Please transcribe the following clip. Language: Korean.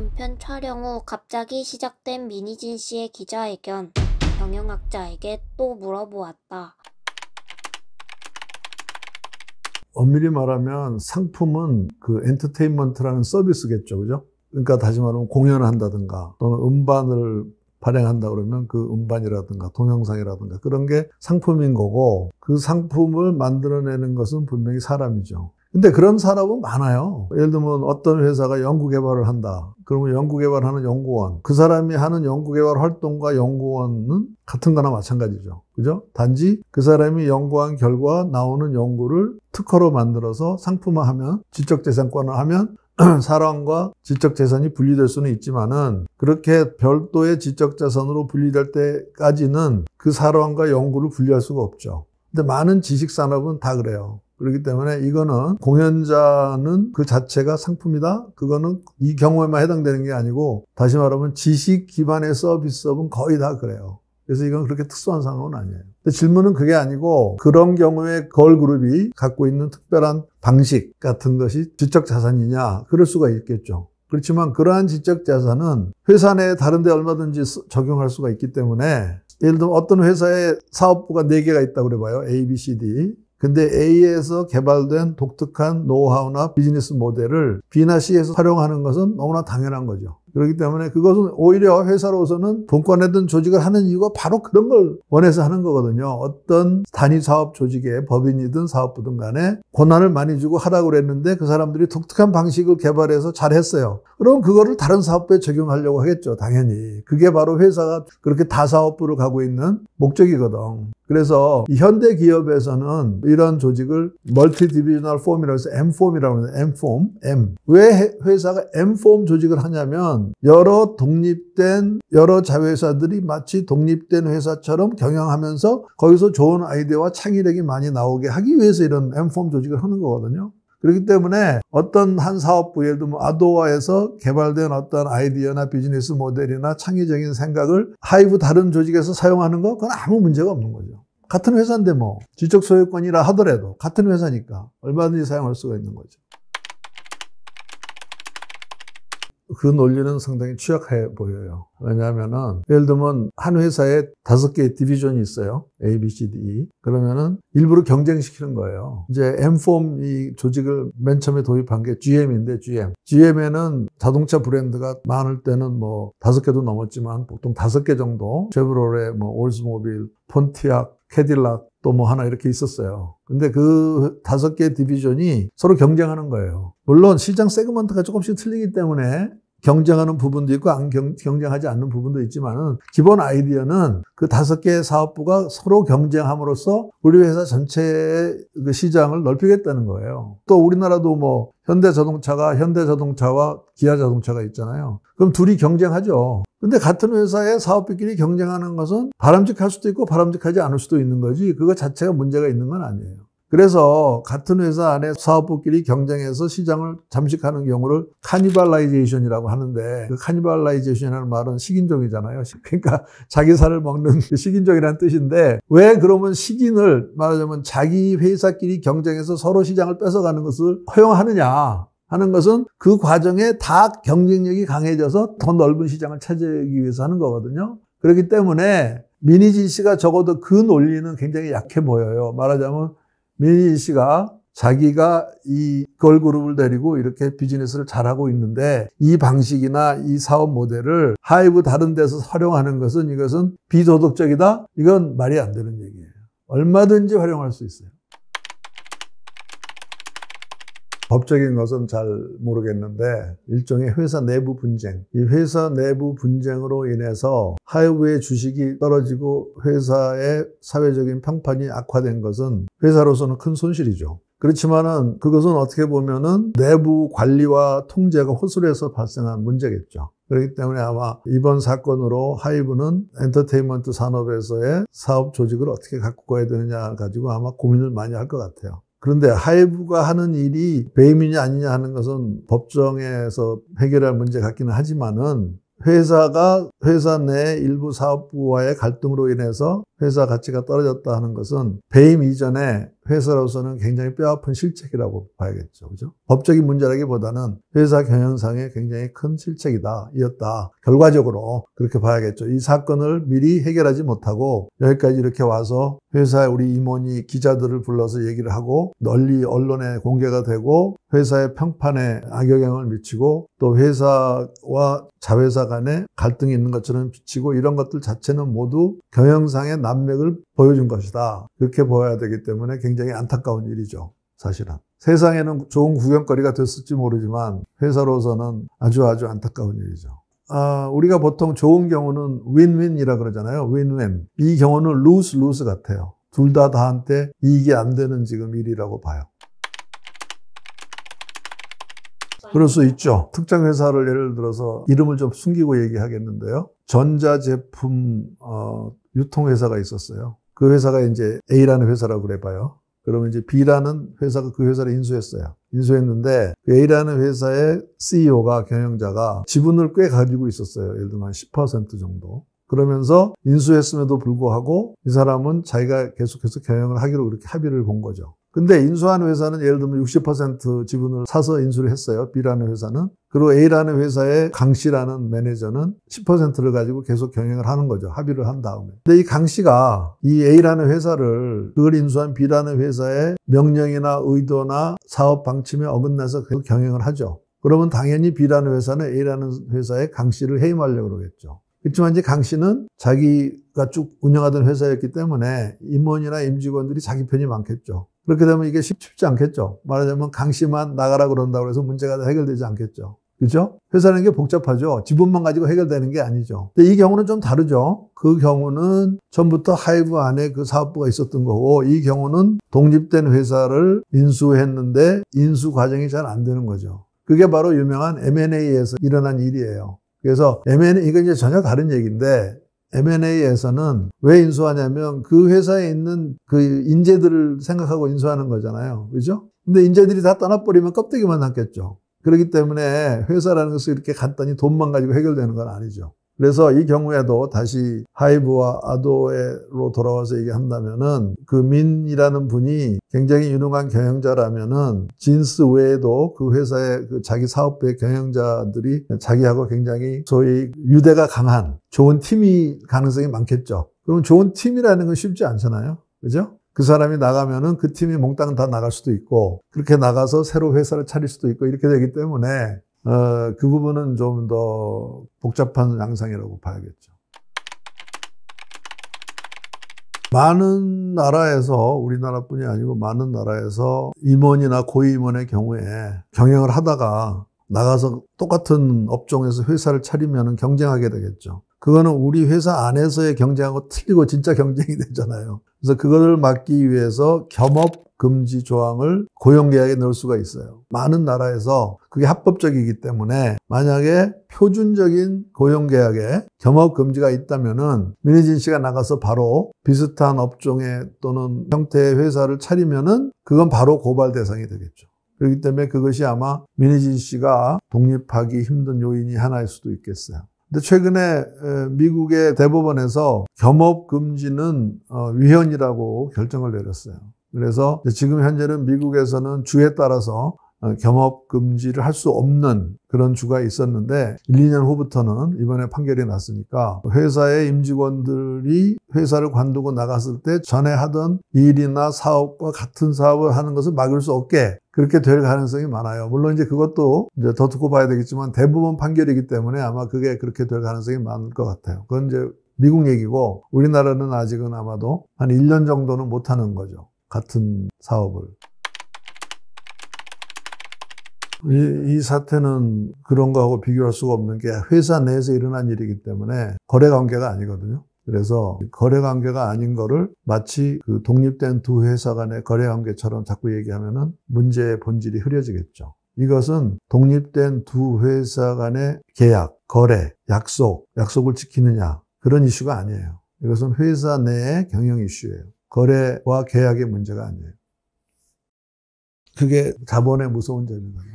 전편 촬영 후 갑자기 시작된 민희진 씨의 기자회견. 경영학자에게 또 물어보았다. 엄밀히 말하면 상품은 그 엔터테인먼트라는 서비스겠죠, 그죠? 그러니까 다시 말하면 공연을 한다든가 또는 음반을 발행한다 그러면 그 음반이라든가 동영상이라든가 그런 게 상품인 거고, 그 상품을 만들어내는 것은 분명히 사람이죠. 근데 그런 산업은 많아요. 예를 들면 어떤 회사가 연구개발을 한다. 그러면 연구개발하는 연구원, 그 사람이 하는 연구개발 활동과 연구원은 같은 거나 마찬가지죠. 그죠? 단지 그 사람이 연구한 결과 나오는 연구를 특허로 만들어서 상품화하면, 지적재산권을 하면 사람과 지적재산이 분리될 수는 있지만은, 그렇게 별도의 지적재산으로 분리될 때까지는 그 사람과 연구를 분리할 수가 없죠. 근데 많은 지식산업은 다 그래요. 그렇기 때문에 이거는 공연자는 그 자체가 상품이다? 그거는 이 경우에만 해당되는 게 아니고, 다시 말하면 지식 기반의 서비스업은 거의 다 그래요. 그래서 이건 그렇게 특수한 상황은 아니에요. 근데 질문은 그게 아니고, 그런 경우에 걸그룹이 갖고 있는 특별한 방식 같은 것이 지적자산이냐? 그럴 수가 있겠죠. 그렇지만 그러한 지적자산은 회사 내에 다른 데 얼마든지 적용할 수가 있기 때문에, 예를 들면 어떤 회사에 사업부가 4개가 있다고 그래봐요. A, B, C, D. 근데 A에서 개발된 독특한 노하우나 비즈니스 모델을 B나 C에서 활용하는 것은 너무나 당연한 거죠. 그렇기 때문에 그것은 오히려 회사로서는 본권이든 조직을 하는 이유가 바로 그런 걸 원해서 하는 거거든요. 어떤 단위 사업 조직의 법인이든 사업부든 간에 권한을 많이 주고 하라고 그랬는데 그 사람들이 독특한 방식을 개발해서 잘했어요. 그럼 그거를 다른 사업부에 적용하려고 하겠죠. 당연히. 그게 바로 회사가 그렇게 다사업부를 가고 있는 목적이거든. 그래서 현대 기업에서는 이런 조직을 멀티 디비저널 폼이라고 해서 M폼이라고 하는데, M폼, M. 왜 회사가 M폼 조직을 하냐면, 여러 독립된 여러 자회사들이 마치 독립된 회사처럼 경영하면서 거기서 좋은 아이디어와 창의력이 많이 나오게 하기 위해서 이런 M폼 조직을 하는 거거든요. 그렇기 때문에 어떤 한 사업부, 예를 들면 아도어에서 개발된 어떤 아이디어나 비즈니스 모델이나 창의적인 생각을 하이브 다른 조직에서 사용하는 거, 그건 아무 문제가 없는 거죠. 같은 회사인데 뭐 지적 소유권이라 하더라도 같은 회사니까 얼마든지 사용할 수가 있는 거죠. 그 논리는 상당히 취약해 보여요. 왜냐하면은 예를 들면 한 회사에 5개의 디비전이 있어요. A, B, C, D, E. 그러면은 일부러 경쟁시키는 거예요. 이제 M폼 이 조직을 맨 처음에 도입한 게 GM인데, GM에는 자동차 브랜드가 많을 때는 뭐 5개도 넘었지만 보통 5개 정도, 쉐브로레, 뭐 올즈모빌, 폰티악, 캐딜락, 또 뭐 하나 이렇게 있었어요. 근데 그 5개 디비전이 서로 경쟁하는 거예요. 물론 시장 세그먼트가 조금씩 틀리기 때문에 경쟁하는 부분도 있고 경쟁하지 않는 부분도 있지만은, 기본 아이디어는 그 5개의 사업부가 서로 경쟁함으로써 우리 회사 전체의 그 시장을 넓히겠다는 거예요. 또 우리나라도 뭐 현대자동차와 기아자동차가 있잖아요. 그럼 둘이 경쟁하죠. 근데 같은 회사의 사업부끼리 경쟁하는 것은 바람직할 수도 있고 바람직하지 않을 수도 있는 거지, 그거 자체가 문제가 있는 건 아니에요. 그래서 같은 회사 안에 사업부끼리 경쟁해서 시장을 잠식하는 경우를 카니발라이제이션이라고 하는데, 그 카니발라이제이션이라는 말은 식인종이잖아요. 그러니까 자기 살을 먹는 식인종이라는 뜻인데, 왜 그러면 식인을 말하자면 자기 회사끼리 경쟁해서 서로 시장을 뺏어가는 것을 허용하느냐 하는 것은, 그 과정에 다 경쟁력이 강해져서 더 넓은 시장을 차지하기 위해서 하는 거거든요. 그렇기 때문에 민희진 씨가 적어도 그 논리는 굉장히 약해 보여요. 말하자면 민희진 씨가 자기가 이 걸그룹을 데리고 이렇게 비즈니스를 잘하고 있는데, 이 방식이나 이 사업 모델을 하이브 다른 데서 활용하는 것은, 이것은 비도덕적이다? 이건 말이 안 되는 얘기예요. 얼마든지 활용할 수 있어요. 법적인 것은 잘 모르겠는데 일종의 회사 내부 분쟁, 이 회사 내부 분쟁으로 인해서 하이브의 주식이 떨어지고 회사의 사회적인 평판이 악화된 것은 회사로서는 큰 손실이죠. 그렇지만은 그것은 어떻게 보면은 내부 관리와 통제가 허술해서 발생한 문제겠죠. 그렇기 때문에 아마 이번 사건으로 하이브는 엔터테인먼트 산업에서의 사업 조직을 어떻게 갖고 가야 되느냐 가지고 아마 고민을 많이 할 것 같아요. 그런데 하이브가 하는 일이 배임이냐 아니냐 하는 것은 법정에서 해결할 문제 같기는 하지만은, 회사가 회사 내 일부 사업부와의 갈등으로 인해서 회사 가치가 떨어졌다 하는 것은 배임 이전에 회사로서는 굉장히 뼈아픈 실책이라고 봐야겠죠. 그죠? 법적인 문제라기보다는 회사 경영상의 굉장히 큰 실책이었다. 결과적으로 그렇게 봐야겠죠. 이 사건을 미리 해결하지 못하고 여기까지 이렇게 와서 회사에 우리 임원이 기자들을 불러서 얘기를 하고 널리 언론에 공개가 되고 회사의 평판에 악영향을 미치고 또 회사와 자회사 간에 갈등이 있는 것처럼 비치고 이런 것들 자체는 모두 경영상의 난맥을 보여준 것이다. 그렇게 보아야 되기 때문에 굉장히 안타까운 일이죠. 사실은. 세상에는 좋은 구경거리가 됐을지 모르지만 회사로서는 아주 안타까운 일이죠. 우리가 보통 좋은 경우는 윈윈이라 그러잖아요. 윈윈. 이 경우는 루스 같아요. 둘 다 한테 이익이 안 되는 지금 일이라고 봐요. 그럴 수 있죠. 특정 회사를 예를 들어서 이름을 좀 숨기고 얘기하겠는데요. 전자제품 유통회사가 있었어요. 그 회사가 이제 A라는 회사라고 그래봐요. 그러면 이제 B라는 회사가 그 회사를 인수했어요. 인수했는데 그 A라는 회사의 CEO가 경영자가 지분을 꽤 가지고 있었어요. 예를 들면 10% 정도. 그러면서 인수했음에도 불구하고 이 사람은 자기가 계속해서 경영을 하기로 그렇게 합의를 본 거죠. 근데 인수한 회사는 예를 들면 60% 지분을 사서 인수를 했어요. B라는 회사는. 그리고 A라는 회사의 강 씨라는 매니저는 10%를 가지고 계속 경영을 하는 거죠. 합의를 한 다음에. 근데 이 강 씨가 이 A라는 회사를 그걸 인수한 B라는 회사의 명령이나 의도나 사업 방침에 어긋나서 계속 경영을 하죠. 그러면 당연히 B라는 회사는 A라는 회사의 강 씨를 해임하려고 그러겠죠. 그렇지만 이제 강 씨는 자기가 쭉 운영하던 회사였기 때문에 임원이나 임직원들이 자기 편이 많겠죠. 그렇게 되면 이게 쉽지 않겠죠. 말하자면 강 씨만 나가라 그런다고 해서 문제가 다 해결되지 않겠죠. 그렇죠? 회사라는 게 복잡하죠. 지분만 가지고 해결되는 게 아니죠. 근데 이 경우는 좀 다르죠. 그 경우는 전부터 하이브 안에 그 사업부가 있었던 거고 이 경우는 독립된 회사를 인수했는데 인수 과정이 잘 안 되는 거죠. 그게 바로 유명한 M&A에서 일어난 일이에요. 그래서 M&A, 이건 이제 전혀 다른 얘기인데 M&A에서는 왜 인수하냐면 그 회사에 있는 그 인재들을 생각하고 인수하는 거잖아요. 그죠? 근데 인재들이 다 떠나버리면 껍데기만 남겠죠. 그렇기 때문에 회사라는 것은 이렇게 간단히 돈만 가지고 해결되는 건 아니죠. 그래서 이 경우에도 다시 하이브와 아도에로 돌아와서 얘기한다면은 그 민이라는 분이 굉장히 유능한 경영자라면은 진스 외에도 그 회사의 그 자기 사업부의 경영자들이 자기하고 굉장히 소위 유대가 강한 좋은 팀이 가능성이 많겠죠. 그럼 좋은 팀이라는 건 쉽지 않잖아요. 그죠? 그 사람이 나가면은 그 팀이 몽땅 다 나갈 수도 있고 그렇게 나가서 새로 회사를 차릴 수도 있고 이렇게 되기 때문에 그 부분은 좀 더 복잡한 양상이라고 봐야겠죠. 많은 나라에서 우리나라뿐이 아니고 많은 나라에서 임원이나 고위임원의 경우에 경영을 하다가 나가서 똑같은 업종에서 회사를 차리면 경쟁하게 되겠죠. 그거는 우리 회사 안에서의 경쟁하고 틀리고 진짜 경쟁이 되잖아요. 그래서 그거를 막기 위해서 겸업 금지 조항을 고용계약에 넣을 수가 있어요. 많은 나라에서 그게 합법적이기 때문에 만약에 표준적인 고용계약에 겸업 금지가 있다면은 민희진 씨가 나가서 바로 비슷한 업종에 또는 형태의 회사를 차리면은 그건 바로 고발 대상이 되겠죠. 그렇기 때문에 그것이 아마 민희진 씨가 독립하기 힘든 요인이 하나일 수도 있겠어요. 근데 최근에 미국의 대법원에서 겸업 금지는 위헌이라고 결정을 내렸어요. 그래서 지금 현재는 미국에서는 주에 따라서 겸업 금지를 할 수 없는 그런 주가 있었는데 1, 2년 후부터는 이번에 판결이 났으니까 회사의 임직원들이 회사를 관두고 나갔을 때 전에 하던 일이나 사업과 같은 사업을 하는 것을 막을 수 없게 그렇게 될 가능성이 많아요. 물론 이제 그것도 이제 더 두고 봐야 되겠지만 대부분 판결이기 때문에 아마 그게 그렇게 될 가능성이 많을 것 같아요. 그건 이제 미국 얘기고 우리나라는 아직은 아마도 한 1년 정도는 못 하는 거죠. 같은 사업을. 이 사태는 그런 거하고 비교할 수가 없는 게 회사 내에서 일어난 일이기 때문에 거래관계가 아니거든요. 그래서 거래관계가 아닌 거를 마치 그 독립된 두 회사 간의 거래관계처럼 자꾸 얘기하면은 문제의 본질이 흐려지겠죠. 이것은 독립된 두 회사 간의 계약, 거래, 약속을 지키느냐 그런 이슈가 아니에요. 이것은 회사 내의 경영 이슈예요. 거래와 계약의 문제가 아니에요. 그게 자본의 무서운 점이거든요.